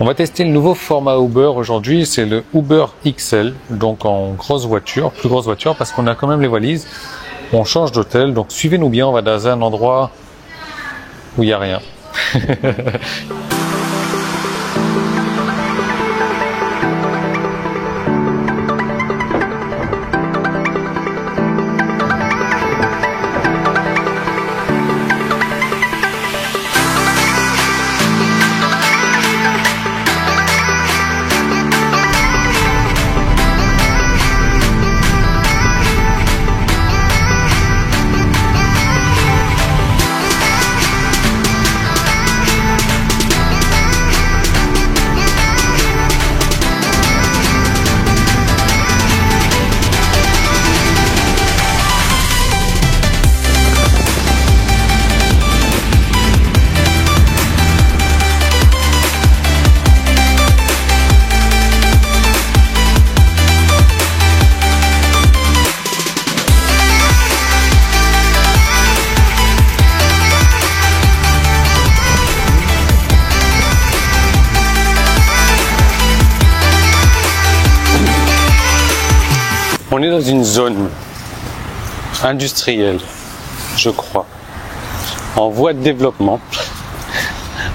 On va tester le nouveau format Uber aujourd'hui, c'est le Uber XL, donc en grosse voiture, plus grosse voiture parce qu'on a quand même les valises. On change d'hôtel, donc suivez-nous bien, on va dans un endroit où il n'y a rien. On est dans une zone industrielle, je crois, en voie de développement.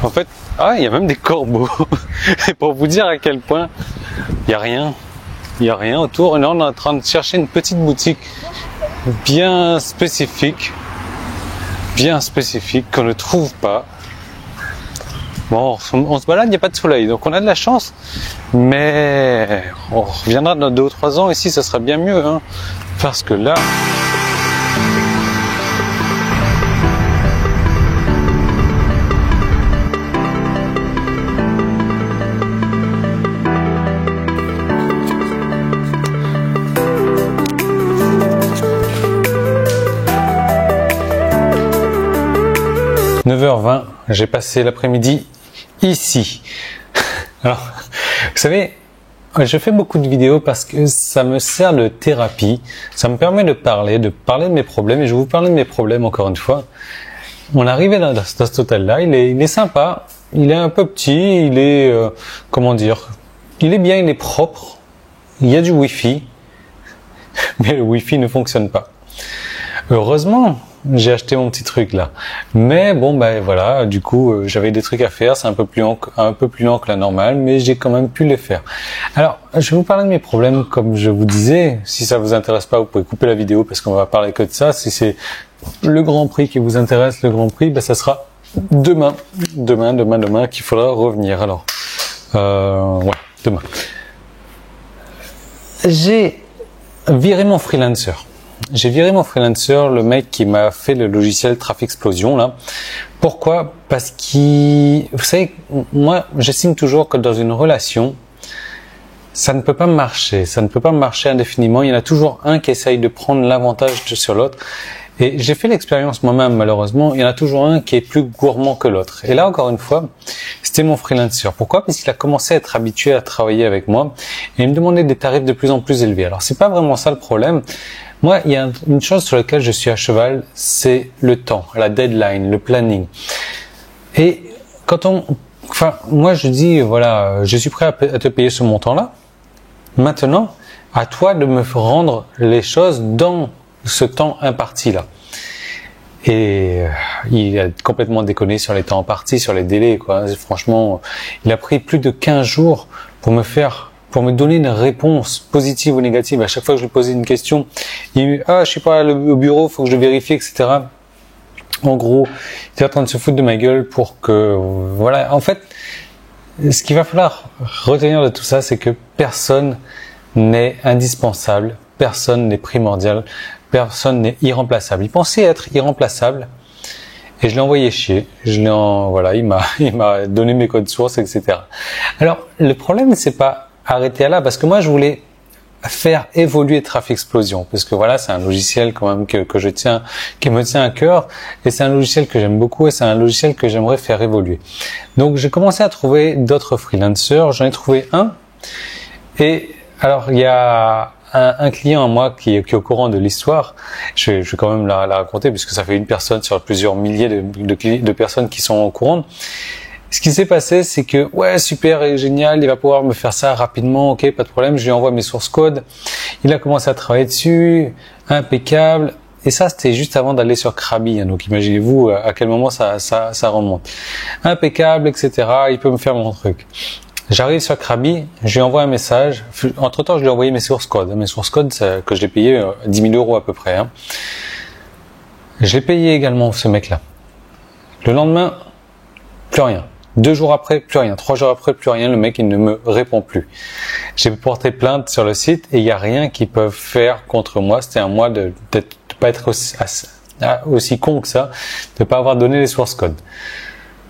En fait, il y a même des corbeaux. Et pour vous dire à quel point il n'y a rien. Il n'y a rien autour. Et là, on est en train de chercher une petite boutique bien spécifique qu'on ne trouve pas. Bon, on se balade, il n'y a pas de soleil, donc on a de la chance, mais on reviendra dans 2 ou 3 ans ici, ça sera bien mieux, hein, parce que là... « 9h20, j'ai passé l'après-midi ici. » Alors, vous savez, je fais beaucoup de vidéos parce que ça me sert de thérapie. Ça me permet de parler de mes problèmes. Et je vais vous parler de mes problèmes encore une fois. On est arrivé dans cet hôtel-là. Il est sympa. Il est un peu petit. Il est, comment dire, il est bien, il est propre. Il y a du Wi-Fi. Mais le Wi-Fi ne fonctionne pas. Heureusement, j'ai acheté mon petit truc là. Mais bon, ben voilà, du coup, j'avais des trucs à faire. C'est un peu plus long que la normale, mais j'ai quand même pu les faire. Alors, je vais vous parler de mes problèmes, comme je vous disais. Si ça vous intéresse pas, vous pouvez couper la vidéo parce qu'on va parler que de ça. Si c'est le Grand Prix qui vous intéresse, le Grand Prix, ben ça sera demain qu'il faudra revenir. Alors, ouais, demain. J'ai viré mon freelancer. J'ai viré mon freelancer, le mec qui m'a fait le logiciel Trafiksplosion là. Pourquoi? Parce vous savez, moi, j'estime toujours que dans une relation, ça ne peut pas marcher. Ça ne peut pas marcher indéfiniment. Il y en a toujours un qui essaye de prendre l'avantage sur l'autre. Et j'ai fait l'expérience moi-même, malheureusement. Il y en a toujours un qui est plus gourmand que l'autre. Et là, encore une fois, c'était mon freelancer. Pourquoi? Parce qu'il a commencé à être habitué à travailler avec moi. Et il me demandait des tarifs de plus en plus élevés. Alors, c'est pas vraiment ça le problème. Moi, il y a une chose sur laquelle je suis à cheval, c'est le temps, la deadline, le planning. Et moi je dis, voilà, je suis prêt à te payer ce montant-là. Maintenant, à toi de me rendre les choses dans ce temps imparti-là. Et il a complètement déconné sur les temps impartis, sur les délais, quoi. Franchement, il a pris plus de 15 jours pour me donner une réponse positive ou négative. À chaque fois que je lui posais une question, il me dit « je suis pas au bureau, faut que je vérifie, etc. » En gros, il était en train de se foutre de ma gueule pour que, voilà. En fait, ce qu'il va falloir retenir de tout ça, c'est que personne n'est indispensable, personne n'est primordial, personne n'est irremplaçable. Il pensait être irremplaçable. Et je l'ai envoyé chier. Voilà, il m'a donné mes codes sources, etc. Alors, le problème, c'est pas arrêter là, parce que moi, je voulais faire évoluer Trafiksplosion, parce que voilà, c'est un logiciel quand même que je tiens, qui me tient à cœur, et c'est un logiciel que j'aime beaucoup, et c'est un logiciel que j'aimerais faire évoluer. Donc, j'ai commencé à trouver d'autres freelancers. J'en ai trouvé un, et alors, il y a un client à moi qui est au courant de l'histoire. Je vais quand même la raconter puisque ça fait une personne sur plusieurs milliers de personnes qui sont au courant. Ce qui s'est passé, c'est que, ouais, super et génial, il va pouvoir me faire ça rapidement, ok, pas de problème, je lui envoie mes sources code. Il a commencé à travailler dessus, impeccable. Et ça, c'était juste avant d'aller sur Krabi, hein, donc imaginez-vous à quel moment ça remonte. Impeccable, etc. Il peut me faire mon truc. J'arrive sur Krabi, je lui envoie un message. Entre-temps, je lui ai envoyé mes sources code. Mes sources code, que je l'ai payé 10 000 euros à peu près. Hein. J'ai payé également ce mec-là. Le lendemain, plus rien. 2 jours après, plus rien. 3 jours après, plus rien. Le mec, il ne me répond plus. J'ai porté plainte sur le site et il n'y a rien qu'ils peuvent faire contre moi. C'était à moi de pas être aussi con que ça, de pas avoir donné les sources code.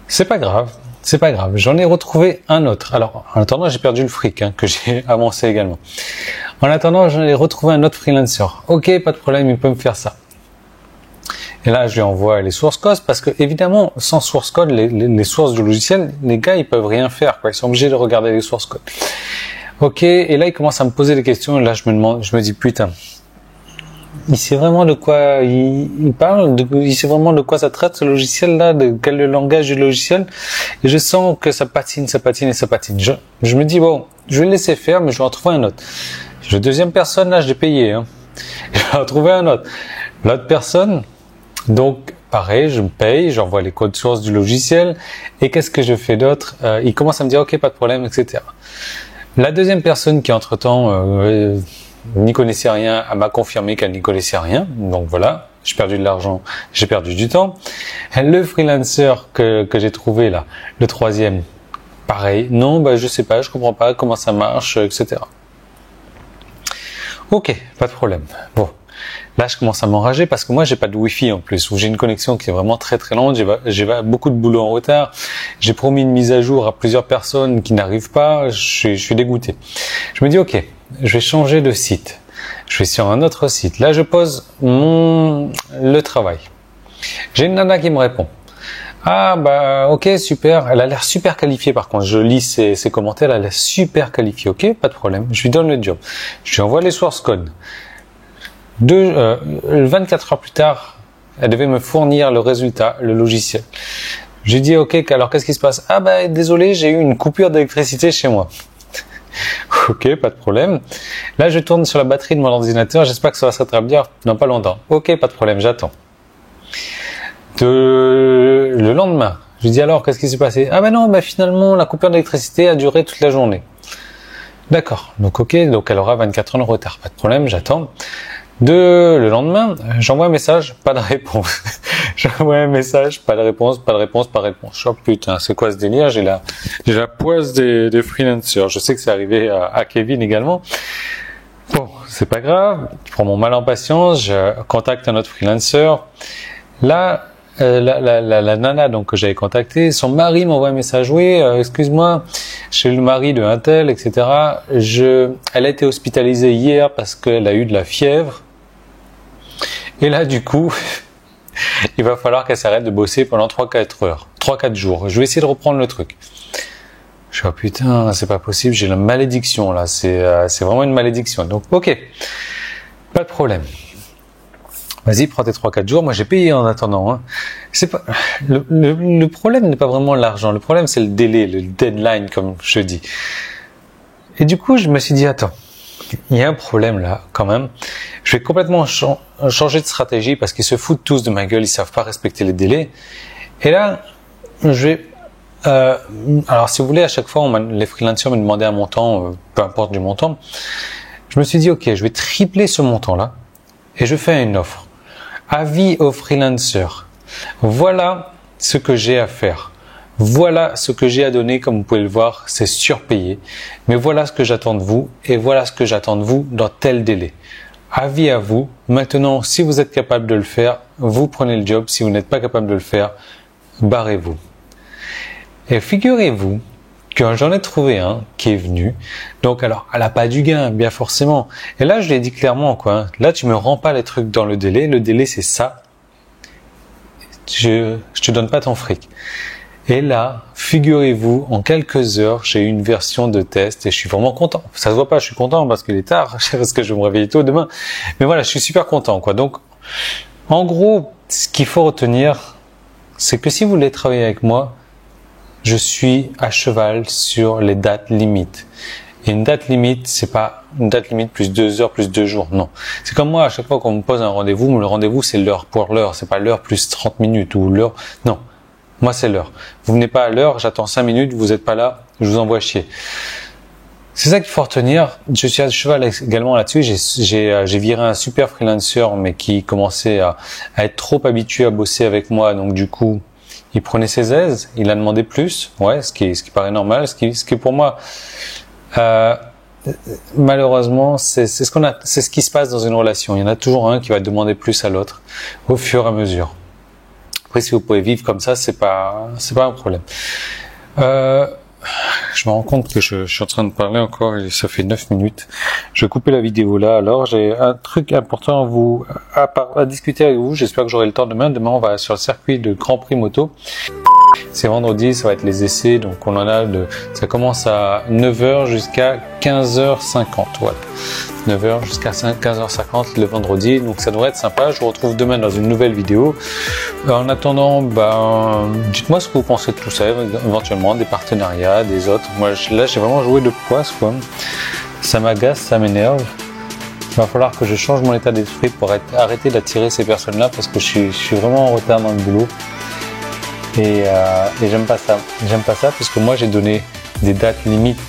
C'est pas grave. C'est pas grave. J'en ai retrouvé un autre. Alors, en attendant, j'ai perdu le fric, hein, que j'ai avancé également. En attendant, j'en ai retrouvé un autre freelancer. Ok, pas de problème, il peut me faire ça. Et là, je lui envoie les sources code parce que, évidemment, sans source code, les sources du logiciel, les gars, ils peuvent rien faire, quoi. Ils sont obligés de regarder les sources code. Ok. Et là, il commence à me poser des questions. Et là, je me dis, putain. Il sait vraiment de quoi il parle, il sait vraiment de quoi ça traite ce logiciel-là, de quel est le langage du logiciel. Et je sens que ça patine. Je me dis, bon, je vais le laisser faire, mais je vais en trouver un autre. La deuxième personne, là, je l'ai payé. Hein. Je vais en trouver un autre. L'autre personne, donc, pareil, je me paye, j'envoie les codes sources du logiciel. Et qu'est-ce que je fais d'autre? Il commence à me dire, ok, pas de problème, etc. La deuxième personne qui, entre-temps, n'y connaissait rien, elle m'a confirmé qu'elle n'y connaissait rien. Donc voilà, j'ai perdu de l'argent, j'ai perdu du temps. Le freelancer que j'ai trouvé là, le troisième, pareil. Non, je sais pas, je comprends pas comment ça marche, etc. Ok, pas de problème. Bon, là je commence à m'enrager parce que moi j'ai pas de Wi-Fi en plus, où j'ai une connexion qui est vraiment très très lente. J'ai beaucoup de boulot en retard. J'ai promis une mise à jour à plusieurs personnes qui n'arrivent pas. Je suis dégoûté. Je me dis ok. Je vais changer de site. Je vais sur un autre site. Là, je pose le travail. J'ai une nana qui me répond. Ah, ok, super. Elle a l'air super qualifiée par contre. Je lis ses commentaires, elle a l'air super qualifiée. Ok, pas de problème. Je lui donne le job. Je lui envoie les sources code. 24 heures plus tard, elle devait me fournir le résultat, le logiciel. Je lui dis, ok, alors qu'est-ce qui se passe? Désolé, j'ai eu une coupure d'électricité chez moi. Ok, pas de problème. Là, je tourne sur la batterie de mon ordinateur. J'espère que ça va se rétablir dans pas longtemps. Ok, pas de problème, j'attends. Le lendemain, je dis alors, qu'est-ce qui s'est passé? Finalement, la coupure d'électricité a duré toute la journée. D'accord. Donc, ok, donc elle aura 24 heures de retard. Pas de problème, j'attends. Le lendemain, j'envoie un message, pas de réponse. J'envoie un message, pas de réponse. Oh putain, c'est quoi ce délire? J'ai la poisse des freelancers. Je sais que c'est arrivé à Kevin également. Bon, c'est pas grave. Je prends mon mal en patience, je contacte un autre freelancer. Là, la nana donc que j'avais contactée, son mari m'envoie un message. Oui, excuse-moi, je suis le mari de un tel, etc. Elle a été hospitalisée hier parce qu'elle a eu de la fièvre. Et là, du coup, il va falloir qu'elle s'arrête de bosser pendant 3-4 heures, 3-4 jours. Je vais essayer de reprendre le truc. Je suis putain, c'est pas possible, j'ai la malédiction là, c'est vraiment une malédiction. Donc, ok, pas de problème. Vas-y, prends tes 3-4 jours. Moi, j'ai payé en attendant. Hein. C'est pas le problème n'est pas vraiment l'argent. Le problème, c'est le délai, le deadline, comme je dis. Et du coup, je me suis dit, attends, il y a un problème là, quand même. Je vais complètement changer de stratégie parce qu'ils se foutent tous de ma gueule. Ils savent pas respecter les délais. Et là, je vais. Alors, si vous voulez, à chaque fois, les freelancers me demandaient un montant, peu importe du montant. Je me suis dit, ok, je vais tripler ce montant-là et je fais une offre. Avis aux freelancers. Voilà ce que j'ai à faire. Voilà ce que j'ai à donner. Comme vous pouvez le voir, c'est surpayé. Mais voilà ce que j'attends de vous et voilà ce que j'attends de vous dans tel délai. Avis à vous. Maintenant, si vous êtes capable de le faire, vous prenez le job. Si vous n'êtes pas capable de le faire, barrez-vous. Et figurez-vous que j'en ai trouvé un qui est venu. Donc alors, elle a pas du gain, bien forcément. Et là, je l'ai dit clairement, quoi. Hein. Là, tu me rends pas les trucs dans le délai. Le délai, c'est ça. Je te donne pas ton fric. Et là, figurez-vous, en quelques heures, j'ai eu une version de test et je suis vraiment content. Ça se voit pas, je suis content parce qu'il est tard, parce que je vais me réveiller tôt demain. Mais voilà, je suis super content, quoi. Donc, en gros, ce qu'il faut retenir, c'est que si vous voulez travailler avec moi, je suis à cheval sur les dates limites. Et une date limite, c'est pas une date limite plus 2 heures, plus 2 jours, non. C'est comme moi, à chaque fois qu'on me pose un rendez-vous, le rendez-vous c'est l'heure pour l'heure, c'est pas l'heure plus 30 minutes ou l'heure, non. Moi c'est l'heure. Vous venez pas à l'heure, j'attends 5 minutes, vous êtes pas là, je vous envoie chier. C'est ça qu'il faut retenir. Je suis à cheval également là-dessus. J'ai viré un super freelancer, mais qui commençait à être trop habitué à bosser avec moi. Donc du coup, il prenait ses aises. Il a demandé plus. Ouais, ce qui paraît normal. Ce qui pour moi, malheureusement, c'est ce qui se passe dans une relation. Il y en a toujours un qui va demander plus à l'autre au fur et à mesure. Après, si vous pouvez vivre comme ça, c'est pas un problème. Je me rends compte que je suis en train de parler encore et ça fait 9 minutes. Je vais couper la vidéo là. Alors, j'ai un truc important à discuter avec vous. J'espère que j'aurai le temps demain. Demain, on va sur le circuit de Grand Prix Moto. C'est vendredi, ça va être les essais. Donc, ça commence à 9h jusqu'à 15h50. Voilà. 9h jusqu'à 15h50 le vendredi. Donc, ça devrait être sympa. Je vous retrouve demain dans une nouvelle vidéo. En attendant, dites-moi ce que vous pensez de tout ça, éventuellement, des partenariats, des autres. Moi, là, j'ai vraiment joué de poisse, quoi. Ça m'agace, ça m'énerve. Il va falloir que je change mon état d'esprit pour arrêter d'attirer ces personnes-là parce que je suis vraiment en retard dans le boulot. Et j'aime pas ça. J'aime pas ça parce que moi, j'ai donné des dates limites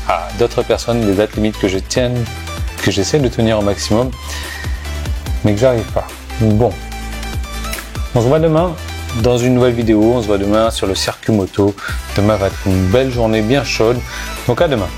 à d'autres personnes, des dates limites que j'essaie de tenir au maximum, mais que j'arrive pas. Bon. On se voit demain dans une nouvelle vidéo. On se voit demain sur le circuit moto. Demain va être une belle journée bien chaude. Donc à demain.